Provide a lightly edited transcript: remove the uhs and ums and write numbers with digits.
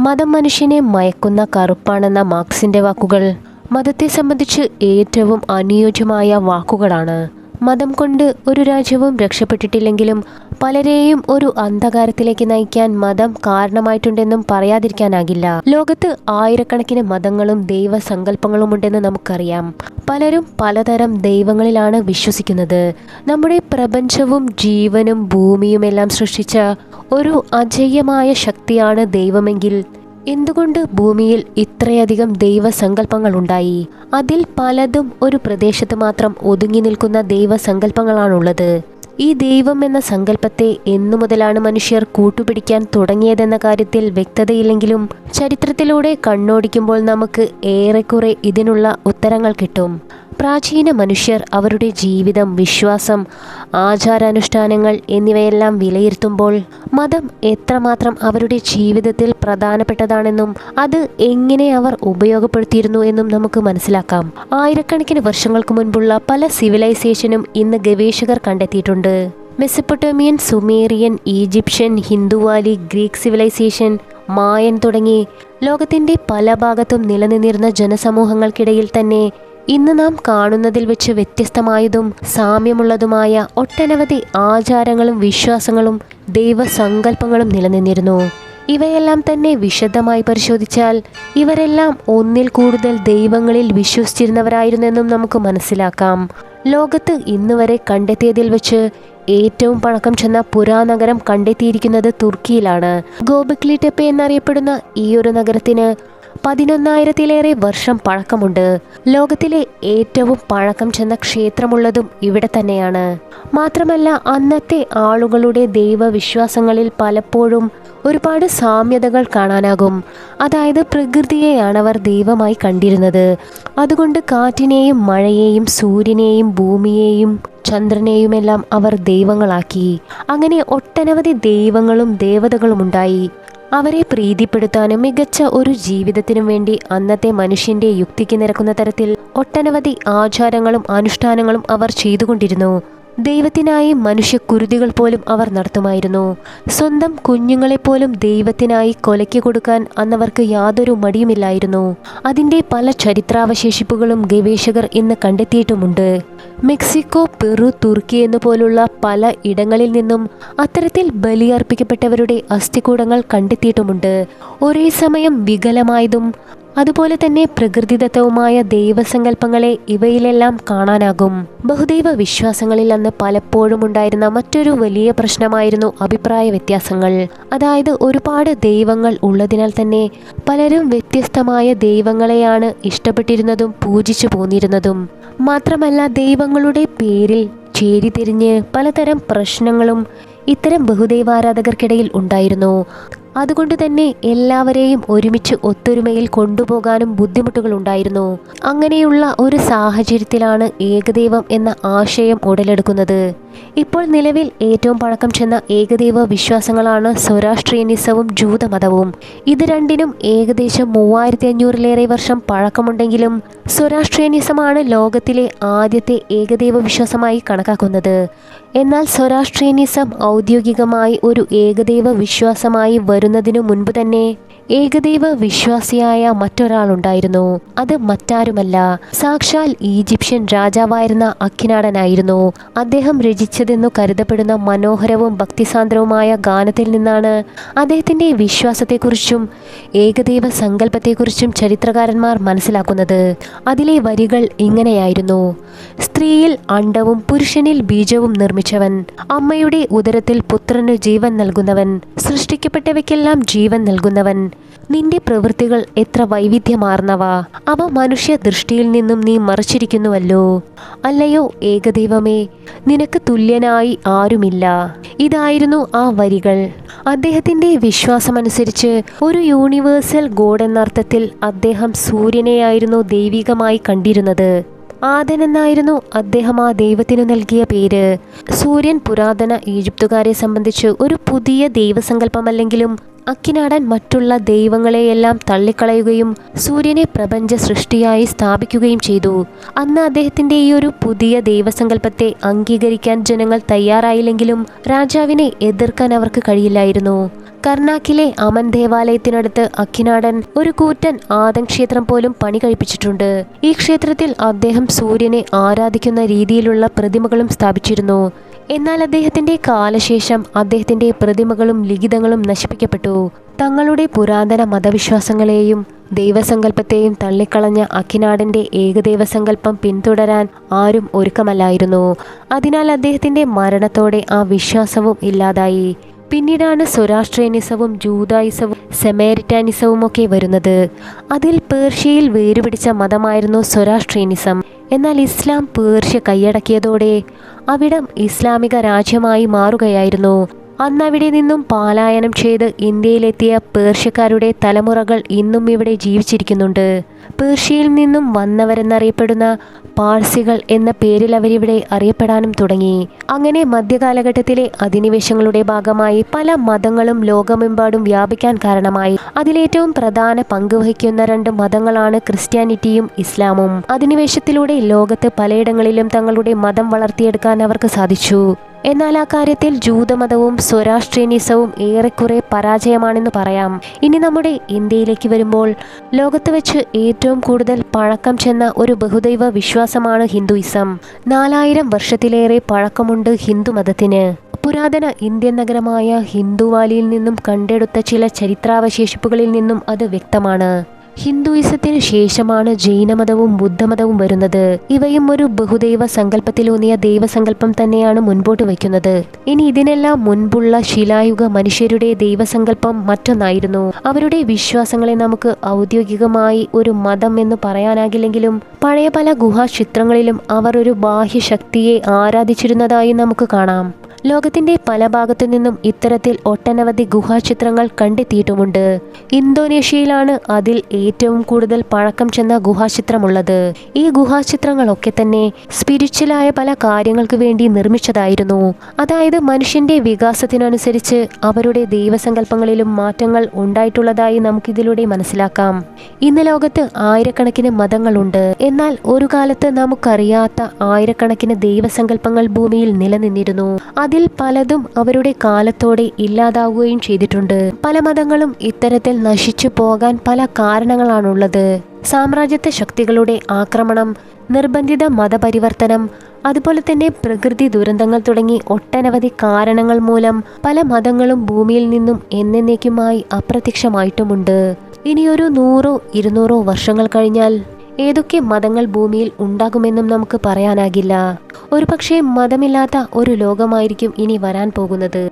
മതം മനുഷ്യനെ മയക്കുന്ന കറുപ്പാണെന്ന മാർക്സിന്റെ വാക്കുകൾ മതത്തെ സംബന്ധിച്ച് ഏറ്റവും അനുയോജ്യമായ വാക്കുകളാണ്. മതം കൊണ്ട് ഒരു രാജ്യവും രക്ഷപ്പെട്ടിട്ടില്ലെങ്കിലും പലരെയും ഒരു അന്ധകാരത്തിലേക്ക് നയിക്കാൻ മതം കാരണമായിട്ടുണ്ടെന്നും പറയാതിരിക്കാനാകില്ല. ലോകത്ത് ആയിരക്കണക്കിന് മതങ്ങളും ദൈവസങ്കല്പങ്ങളുമുണ്ടെന്ന് നമുക്കറിയാം. പലരും പലതരം ദൈവങ്ങളിലാണ് വിശ്വസിക്കുന്നത്. നമ്മുടെ പ്രപഞ്ചവും ജീവനും ഭൂമിയുമെല്ലാം സൃഷ്ടിച്ച ഒരു അജയ്യമായ ശക്തിയാണ് ദൈവമെങ്കിൽ എന്തുകൊണ്ട് ഭൂമിയിൽ ഇത്രയധികം ദൈവസങ്കല്പങ്ങൾ ഉണ്ടായി? അതിൽ പലതും ഒരു പ്രദേശത്ത് മാത്രം ഒതുങ്ങി നിൽക്കുന്ന ദൈവസങ്കല്പങ്ങളാണുള്ളത്. ഈ ദൈവം എന്ന സങ്കല്പത്തെ എന്നു മുതലാണ് മനുഷ്യർ കൂട്ടുപിടിക്കാൻ തുടങ്ങിയതെന്ന കാര്യത്തിൽ വ്യക്തതയില്ലെങ്കിലും ചരിത്രത്തിലൂടെ കണ്ണോടിക്കുമ്പോൾ നമുക്ക് ഏറെക്കുറെ ഇതിനുള്ള ഉത്തരങ്ങൾ കിട്ടും. പ്രാചീന മനുഷ്യർ അവരുടെ ജീവിതം, വിശ്വാസം, ആചാരാനുഷ്ഠാനങ്ങൾ എന്നിവയെല്ലാം വിലയിരുത്തുമ്പോൾ മതം എത്രമാത്രം അവരുടെ ജീവിതത്തിൽ പ്രധാനപ്പെട്ടതാണെന്നും അത് എങ്ങനെ അവർ ഉപയോഗപ്പെടുത്തിയിരുന്നു എന്നും നമുക്ക് മനസ്സിലാക്കാം. ആയിരക്കണക്കിന് വർഷങ്ങൾക്ക് മുൻപുള്ള പല സിവിലൈസേഷനും ഇന്ന് ഗവേഷകർ കണ്ടെത്തിയിട്ടുണ്ട്. Mesopotamian, Sumerian, Egyptian, Indus valley, Greek civilisation, Mayan തുടങ്ങി ലോകത്തിന്റെ പല ഭാഗത്തും നിലനിന്നിരുന്ന ജനസമൂഹങ്ങൾക്കിടയിൽ തന്നെ ഇന്ന് നാം കാണുന്നതിൽ വെച്ച് വ്യത്യസ്തമായതും സാമ്യമുള്ളതുമായ ഒട്ടനവധി ആചാരങ്ങളും വിശ്വാസങ്ങളും ദൈവസങ്കല്പങ്ങളും നിലനിന്നിരുന്നു. ഇവയെല്ലാം തന്നെ വിശദമായി പരിശോധിച്ചാൽ ഇവരെല്ലാം ഒന്നിൽ കൂടുതൽ ദൈവങ്ങളിൽ വിശ്വസിച്ചിരുന്നവരായിരുന്നെന്നും നമുക്ക് മനസ്സിലാക്കാം. ലോകത്ത് ഇന്നുവരെ കണ്ടെത്തിയതിൽ വെച്ച് ഏറ്റവും പഴക്കം ചെന്ന പുരാനഗരം കണ്ടെത്തിയിരിക്കുന്നത് തുർക്കിയിലാണ്. ഗോബക്ലി ടെപ്പെ എന്നറിയപ്പെടുന്ന ഈ ഒരു നഗരത്തിന് 11,000-ലേറെ വർഷം പഴക്കമുണ്ട്. ലോകത്തിലെ ഏറ്റവും പഴക്കം ചെന്ന ക്ഷേത്രമുള്ളതും ഇവിടെ തന്നെയാണ്. മാത്രമല്ല അന്നത്തെ ആളുകളുടെ ദൈവവിശ്വാസങ്ങളിൽ പലപ്പോഴും ഒരുപാട് സാമ്യതകൾ കാണാനാകും. അതായത് പ്രകൃതിയെയാണ് അവർ ദൈവമായി കണ്ടിരുന്നത്. അതുകൊണ്ട് കാറ്റിനെയും മഴയെയും സൂര്യനെയും ഭൂമിയെയും ചന്ദ്രനെയുമെല്ലാം അവർ ദൈവങ്ങളാക്കി. അങ്ങനെ ഒട്ടനവധി ദൈവങ്ങളും ദേവതകളും ഉണ്ടായി. അവരെ പ്രീതിപ്പെടുത്താനും മികച്ച ഒരു ജീവിതത്തിനും വേണ്ടി അന്നത്തെ മനുഷ്യന്റെ യുക്തിക്ക് നിരക്കുന്ന തരത്തിൽ ഒട്ടനവധി ആചാരങ്ങളും അനുഷ്ഠാനങ്ങളും അവർ ചെയ്തുകൊണ്ടിരുന്നു. ദൈവത്തിനായി മനുഷ്യക്കുരുതികൾ പോലും അവർ നടത്തുമായിരുന്നു. സ്വന്തം കുഞ്ഞുങ്ങളെപ്പോലും ദൈവത്തിനായി കൊലയ്ക്ക് കൊടുക്കാൻ അന്നവർക്ക് യാതൊരു മടിയുമില്ലായിരുന്നു. അതിൻ്റെ പല ചരിത്രാവശേഷിപ്പുകളും ഗവേഷകർ ഇന്ന് കണ്ടെത്തിയിട്ടുമുണ്ട്. മെക്സിക്കോ, പെറു, തുർക്കി എന്നുപോലുള്ള പല ഇടങ്ങളിൽ നിന്നും അത്തരത്തിൽ ബലിയർപ്പിക്കപ്പെട്ടവരുടെ അസ്ഥികൂടങ്ങൾ കണ്ടെത്തിയിട്ടുമുണ്ട്. ഒരേ സമയം വികലമായതും അതുപോലെ തന്നെ പ്രകൃതിദത്തവുമായ ദൈവസങ്കല്പങ്ങളെ ഇവയിലെല്ലാം കാണാനാകും. ബഹുദൈവ വിശ്വാസങ്ങളിൽ അന്ന് പലപ്പോഴും ഉണ്ടായിരുന്ന മറ്റൊരു വലിയ പ്രശ്നമായിരുന്നു അഭിപ്രായ വ്യത്യാസങ്ങൾ. അതായത് ഒരുപാട് ദൈവങ്ങൾ ഉള്ളതിനാൽ തന്നെ പലരും വ്യത്യസ്തമായ ദൈവങ്ങളെയാണ് ഇഷ്ടപ്പെട്ടിരുന്നതും പൂജിച്ചു പോന്നിരുന്നതും. മാത്രമല്ല ദൈവങ്ങളുടെ പേരിൽ ചേരിതിരിഞ്ഞ് പലതരം പ്രശ്നങ്ങളും ഇത്തരം ബഹുദൈവാരാധകർക്കിടയിൽ ഉണ്ടായിരുന്നു. അതുകൊണ്ട് തന്നെ എല്ലാവരെയും ഒരുമിച്ച് ഒത്തൊരുമയിൽ കൊണ്ടുപോകാനും ബുദ്ധിമുട്ടുകൾ ഉണ്ടായിരുന്നു. അങ്ങനെയുള്ള ഒരു സാഹചര്യത്തിലാണ് ഏകദൈവം എന്ന ആശയം ഉടലെടുക്കുന്നത്. ഇപ്പോൾ നിലവിൽ ഏറ്റവും പഴക്കം ചെന്ന ഏകദൈവ വിശ്വാസങ്ങളാണ് സൊറാഷ്ട്രിയനിസവും ജൂതമതവും. ഇത് രണ്ടിനും ഏകദേശം 3500-ലേറെ വർഷം പഴക്കമുണ്ടെങ്കിലും സൊറാഷ്ട്രിയനിസമാണ് ലോകത്തിലെ ആദ്യത്തെ ഏകദൈവ വിശ്വാസമായി കണക്കാക്കുന്നത്. എന്നാൽ സൊറാഷ്ട്രിയനിസം ഔദ്യോഗികമായി ഒരു ഏകദൈവ വിശ്വാസമായി വരുന്നതിനു മുൻപ് തന്നെ ഏകദൈവ വിശ്വാസിയായ മറ്റൊരാളുണ്ടായിരുന്നു. അത് മറ്റാരുമല്ല, സാക്ഷാൽ ഈജിപ്ഷ്യൻ രാജാവായിരുന്ന അഖിനാടനായിരുന്നു. അദ്ദേഹം രചിച്ചതെന്നു കരുതപ്പെടുന്ന മനോഹരവും ഭക്തിസാന്ദ്രവുമായ ഗാനത്തിൽ നിന്നാണ് അദ്ദേഹത്തിൻ്റെ വിശ്വാസത്തെക്കുറിച്ചും ഏകദൈവ സങ്കല്പത്തെക്കുറിച്ചും ചരിത്രകാരന്മാർ മനസ്സിലാക്കുന്നത്. അതിലെ വരികൾ ഇങ്ങനെയായിരുന്നു: സ്ത്രീയിൽ അണ്ഡവും പുരുഷനിൽ ബീജവും നിർമ്മിച്ചവൻ, അമ്മയുടെ ഉദരത്തിൽ പുത്രന് ജീവൻ നൽകുന്നവൻ, സൃഷ്ടിക്കപ്പെട്ടവയ്ക്കെല്ലാം ജീവൻ നൽകുന്നവൻ, നിന്റെ പ്രവൃത്തികൾ എത്ര വൈവിധ്യമാർന്നവ, അവ മനുഷ്യ ദൃഷ്ടിയിൽ നിന്നും നീ മറച്ചിരിക്കുന്നുവല്ലോ. അല്ലയോ ഏകദൈവമേ, നിനക്ക് തുല്യനായി ആരുമില്ല. ഇതായിരുന്നു ആ വരികൾ. അദ്ദേഹത്തിൻ്റെ വിശ്വാസമനുസരിച്ച് ഒരു യൂണിവേഴ്സൽ ഗോഡ് എന്നർത്ഥത്തിൽ അദ്ദേഹം സൂര്യനെയായിരുന്നു ദൈവികമായി കണ്ടിരുന്നത്. ആദൻ എന്നായിരുന്നു അദ്ദേഹം ആ ദൈവത്തിനു നൽകിയ പേര്. സൂര്യൻ പുരാതന ഈജിപ്തുകാരെ സംബന്ധിച്ച് ഒരു പുതിയ ദൈവസങ്കല്പമല്ലെങ്കിലും അക്കിനാടൻ മറ്റുള്ള ദൈവങ്ങളെയെല്ലാം തള്ളിക്കളയുകയും സൂര്യനെ പ്രപഞ്ച സൃഷ്ടിയായി സ്ഥാപിക്കുകയും ചെയ്തു. അന്ന് അദ്ദേഹത്തിൻ്റെ ഈ ഒരു പുതിയ ദൈവസങ്കല്പത്തെ അംഗീകരിക്കാൻ ജനങ്ങൾ തയ്യാറായില്ലെങ്കിലും രാജാവിനെ എതിർക്കാൻ അവർക്ക് കഴിയില്ലായിരുന്നു. കർണാക്കിലെ അമൻ ദേവാലയത്തിനടുത്ത് അക്കിനാടൻ ഒരു കൂറ്റൻ ആദം ക്ഷേത്രം പോലും പണി കഴിപ്പിച്ചിട്ടുണ്ട്. ഈ ക്ഷേത്രത്തിൽ അദ്ദേഹം സൂര്യനെ ആരാധിക്കുന്ന രീതിയിലുള്ള പ്രതിമകളും സ്ഥാപിച്ചിരുന്നു. എന്നാൽ അദ്ദേഹത്തിന്റെ കാലശേഷം അദ്ദേഹത്തിന്റെ പ്രതിമകളും ലിഖിതങ്ങളും നശിപ്പിക്കപ്പെട്ടു. തങ്ങളുടെ പുരാതന മതവിശ്വാസങ്ങളെയും ദൈവസങ്കല്പത്തെയും തള്ളിക്കളഞ്ഞ അക്കിനാടന്റെ ഏകദൈവസങ്കല്പം പിന്തുടരാൻ ആരും ഒരുക്കമല്ലായിരുന്നു. അതിനാൽ അദ്ദേഹത്തിന്റെ മരണത്തോടെ ആ വിശ്വാസവും ഇല്ലാതായി. പിന്നീടാണ് സൊറാഷ്ട്രിയനിസവും ജൂദായിസവും സെമേരിറ്റാനിസവും ഒക്കെ വരുന്നത്. അതിൽ പേർഷ്യയിൽ വേരുപിടിച്ച മതമായിരുന്നു സൊറാഷ്ട്രിയനിസം. എന്നാൽ ഇസ്ലാം പേർഷ്യ കൈയടക്കിയതോടെ അവിടം ഇസ്ലാമിക രാജ്യമായി മാറുകയായിരുന്നു. അന്ന് അവിടെ നിന്നും പലായനം ചെയ്ത് ഇന്ത്യയിലെത്തിയ പേർഷ്യക്കാരുടെ തലമുറകൾ ഇന്നും ഇവിടെ ജീവിച്ചിരിക്കുന്നുണ്ട്. പേർഷ്യയിൽ നിന്നും വന്നവരെന്നറിയപ്പെടുന്ന പാഴ്സികൾ എന്ന പേരിൽ അവരിവിടെ അറിയപ്പെടാനും തുടങ്ങി. അങ്ങനെ മധ്യകാലഘട്ടത്തിലെ അധിനിവേശങ്ങളുടെ ഭാഗമായി പല മതങ്ങളും ലോകമെമ്പാടും വ്യാപിക്കാൻ കാരണമായി. അതിലേറ്റവും പ്രധാന പങ്ക് വഹിക്കുന്ന 2 മതങ്ങളാണ് ക്രിസ്ത്യാനിറ്റിയും ഇസ്ലാമും. അധിനിവേശത്തിലൂടെ ലോകത്ത് പലയിടങ്ങളിലും തങ്ങളുടെ മതം വളർത്തിയെടുക്കാൻ അവർക്ക് സാധിച്ചു. എന്നാൽ ആ കാര്യത്തിൽ ജൂതമതവും സൊറാഷ്ട്രിയനിസവും ഏറെക്കുറെ പരാജയമാണെന്ന് പറയാം. ഇനി നമ്മുടെ ഇന്ത്യയിലേക്ക് വരുമ്പോൾ ലോകത്ത് വെച്ച് ഏറ്റവും കൂടുതൽ പഴക്കം ചെന്ന ഒരു ബഹുദൈവ വിശ്വാസമാണ് ഹിന്ദുയിസം. 4000 വർഷത്തിലേറെ പഴക്കമുണ്ട് ഹിന്ദുമതത്തിന്. പുരാതന ഇന്ത്യൻ നഗരമായ ഹിന്ദുവാലിയിൽ നിന്നും കണ്ടെടുത്ത ചില ചരിത്രാവശേഷിപ്പുകളിൽ നിന്നും അത് വ്യക്തമാണ്. ഹിന്ദുയിസത്തിന് ശേഷമാണ് ജൈനമതവും ബുദ്ധമതവും വരുന്നത്. ഇവയും ഒരു ബഹുദൈവ സങ്കല്പത്തിലൂന്നിയ ദൈവസങ്കല്പം തന്നെയാണ് മുൻപോട്ട് വയ്ക്കുന്നത്. ഇനി ഇതിനെല്ലാം മുൻപുള്ള ശിലായുഗ മനുഷ്യരുടെ ദൈവസങ്കല്പം മറ്റൊന്നായിരുന്നു. അവരുടെ വിശ്വാസങ്ങളെ നമുക്ക് ഔദ്യോഗികമായി ഒരു മതം എന്ന് പറയാനാകില്ലെങ്കിലും പഴയ പല ഗുഹാചിത്രങ്ങളിലും അവർ ഒരു ബാഹ്യശക്തിയെ ആരാധിച്ചിരുന്നതായി നമുക്ക് കാണാം. ലോകത്തിന്റെ പല ഭാഗത്തു നിന്നും ഇത്തരത്തിൽ ഒട്ടനവധി ഗുഹാചിത്രങ്ങൾ കണ്ടെത്തിയിട്ടുമുണ്ട്. ഇന്തോനേഷ്യയിലാണ് അതിൽ ഏറ്റവും കൂടുതൽ പഴക്കം ചെന്ന ഗുഹാചിത്രമുള്ളത്. ഈ ഗുഹാചിത്രങ്ങളൊക്കെ തന്നെ സ്പിരിച്വലായ പല കാര്യങ്ങൾക്ക് വേണ്ടി നിർമ്മിച്ചതായിരുന്നു. അതായത് മനുഷ്യന്റെ വികാസത്തിനനുസരിച്ച് അവരുടെ ദൈവസങ്കല്പങ്ങളിലും മാറ്റങ്ങൾ ഉണ്ടായിട്ടുള്ളതായി നമുക്കിതിലൂടെ മനസ്സിലാക്കാം. ഇന്ന് ലോകത്ത് ആയിരക്കണക്കിന് മതങ്ങളുണ്ട്. എന്നാൽ ഒരു കാലത്ത് നമുക്കറിയാത്ത ആയിരക്കണക്കിന് ദൈവസങ്കല്പങ്ങൾ ഭൂമിയിൽ നിലനിന്നിരുന്നു. അതിൽ പലതും അവരുടെ കാലത്തോടെ ഇല്ലാതാവുകയും ചെയ്തിട്ടുണ്ട്. പല മതങ്ങളും ഇത്തരത്തിൽ നശിച്ചു പോകാൻ പല കാരണങ്ങളാണുള്ളത്. സാമ്രാജ്യത്വ ശക്തികളുടെ ആക്രമണം, നിർബന്ധിത മതപരിവർത്തനം, അതുപോലെ തന്നെ പ്രകൃതി ദുരന്തങ്ങൾ തുടങ്ങി ഒട്ടനവധി കാരണങ്ങൾ മൂലം പല മതങ്ങളും ഭൂമിയിൽ നിന്നും എന്നേക്കുമായി അപ്രത്യക്ഷമായിട്ടുമുണ്ട്. ഇനിയൊരു 100-200 വർഷങ്ങൾ കഴിഞ്ഞാൽ ഏതൊക്കെ മതങ്ങൾ ഭൂമിയിൽ ഉണ്ടാകുമെന്നും നമുക്ക് പറയാനാകില്ല. ഒരുപക്ഷെ മതമില്ലാത്ത ഒരു ലോകമായിരിക്കും ഇനി വരാൻ പോകുന്നത്.